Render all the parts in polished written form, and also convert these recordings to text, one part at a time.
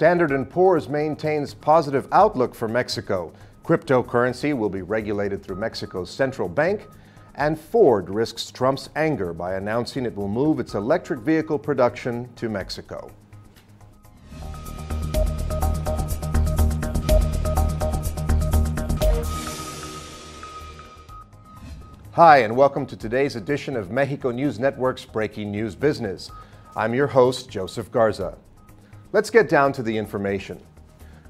Standard & Poor's maintains positive outlook for Mexico. Cryptocurrency will be regulated through Mexico's central bank, and Ford risks Trump's anger by announcing it will move its electric vehicle production to Mexico. Hi, and welcome to today's edition of Mexico News Network's Breaking News Business. I'm your host, Joseph Garza. Let's get down to the information.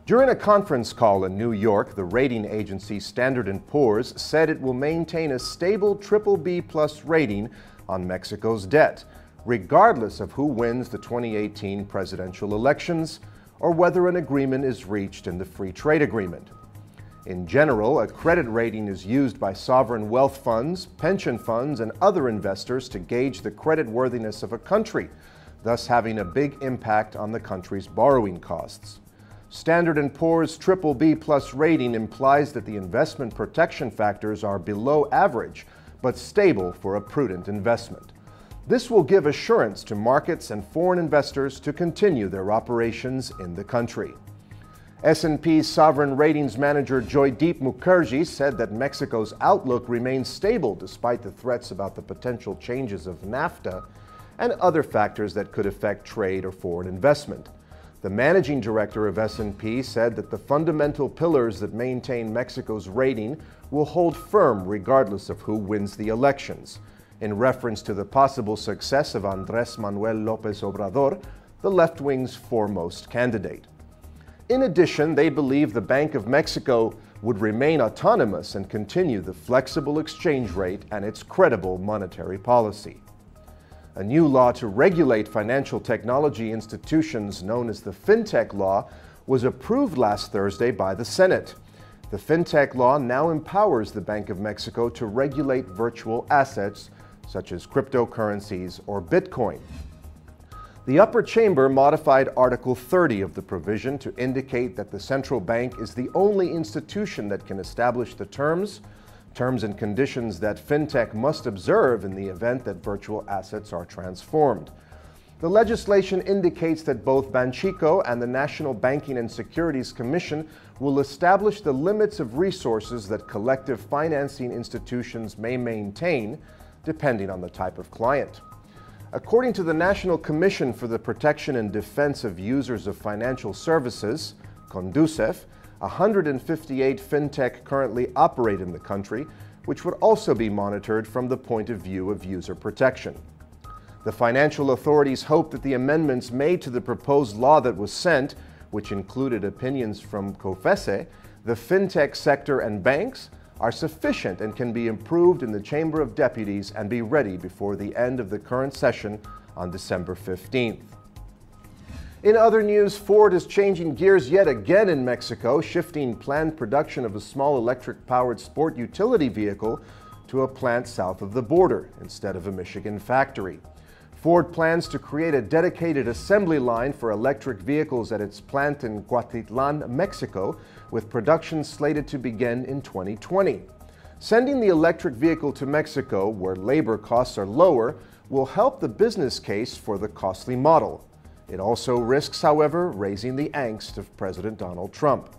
During a conference call in New York, the rating agency Standard & Poor's said it will maintain a stable BBB+ rating on Mexico's debt, regardless of who wins the 2018 presidential elections or whether an agreement is reached in the free trade agreement. In general, a credit rating is used by sovereign wealth funds, pension funds, and other investors to gauge the creditworthiness of a country, thus having a big impact on the country's borrowing costs. Standard & Poor's BBB+ rating implies that the investment protection factors are below average, but stable for a prudent investment. This will give assurance to markets and foreign investors to continue their operations in the country. S&P's sovereign ratings manager Joydeep Mukherjee said that Mexico's outlook remains stable despite the threats about the potential changes of NAFTA and other factors that could affect trade or foreign investment. The managing director of S&P said that the fundamental pillars that maintain Mexico's rating will hold firm regardless of who wins the elections, in reference to the possible success of Andrés Manuel López Obrador, the left-wing's foremost candidate. In addition, they believe the Bank of Mexico would remain autonomous and continue the flexible exchange rate and its credible monetary policy. A new law to regulate financial technology institutions, known as the FinTech law, was approved last Thursday by the Senate. The FinTech law now empowers the Bank of Mexico to regulate virtual assets such as cryptocurrencies or Bitcoin. The upper chamber modified Article 30 of the provision to indicate that the central bank is the only institution that can establish the terms and conditions that FinTech must observe in the event that virtual assets are transformed. The legislation indicates that both Banxico and the National Banking and Securities Commission will establish the limits of resources that collective financing institutions may maintain, depending on the type of client. According to the National Commission for the Protection and Defense of Users of Financial Services, CONDUCEF, 158 FinTech currently operate in the country, which would also be monitored from the point of view of user protection. The financial authorities hope that the amendments made to the proposed law that was sent, which included opinions from COFECE, the FinTech sector and banks, are sufficient and can be improved in the Chamber of Deputies and be ready before the end of the current session on December 15th. In other news, Ford is changing gears yet again in Mexico, shifting planned production of a small electric-powered sport utility vehicle to a plant south of the border instead of a Michigan factory. Ford plans to create a dedicated assembly line for electric vehicles at its plant in Cuautitlan, Mexico, with production slated to begin in 2020. Sending the electric vehicle to Mexico, where labor costs are lower, will help the business case for the costly model. It also risks, however, raising the angst of President Donald Trump.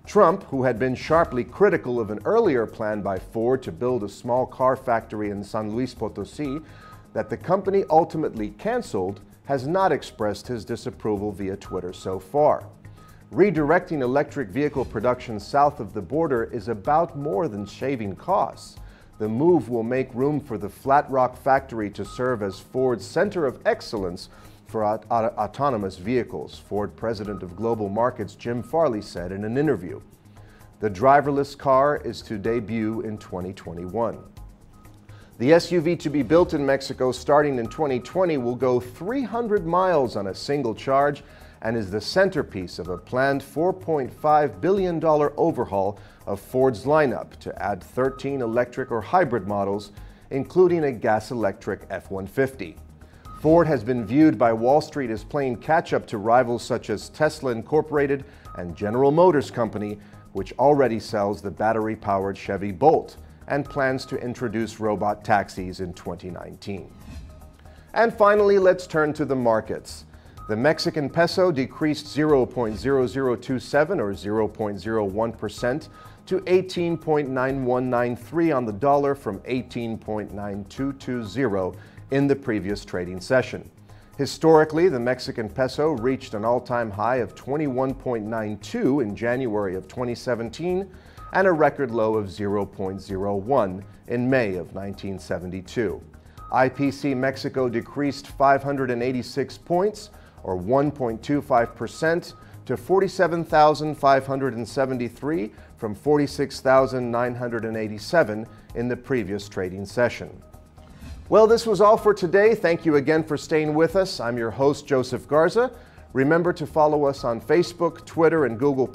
Trump, who had been sharply critical of an earlier plan by Ford to build a small car factory in San Luis Potosí that the company ultimately canceled, has not expressed his disapproval via Twitter so far. Redirecting electric vehicle production south of the border is about more than shaving costs. The move will make room for the Flat Rock factory to serve as Ford's center of excellence for autonomous vehicles, Ford President of Global Markets Jim Farley said in an interview. The driverless car is to debut in 2021. The SUV to be built in Mexico starting in 2020 will go 300 miles on a single charge and is the centerpiece of a planned $4.5 billion overhaul of Ford's lineup to add 13 electric or hybrid models, including a gas-electric F-150. Ford has been viewed by Wall Street as playing catch-up to rivals such as Tesla Incorporated and General Motors Company, which already sells the battery-powered Chevy Bolt and plans to introduce robot taxis in 2019. And finally, let's turn to the markets. The Mexican peso decreased 0.0027 or 0.01% to 18.9193 on the dollar from 18.9220 in the previous trading session. Historically, the Mexican peso reached an all-time high of 21.92 in January of 2017 and a record low of 0.01 in May of 1972. IPC Mexico decreased 586 points, or 1.25%, to 47,573 from 46,987 in the previous trading session. Well, this was all for today. Thank you again for staying with us. I'm your host, Joseph Garza. Remember to follow us on Facebook, Twitter, and Google+.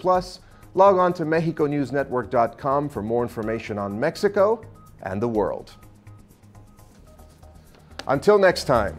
Log on to MexicoNewsNetwork.com for more information on Mexico and the world. Until next time.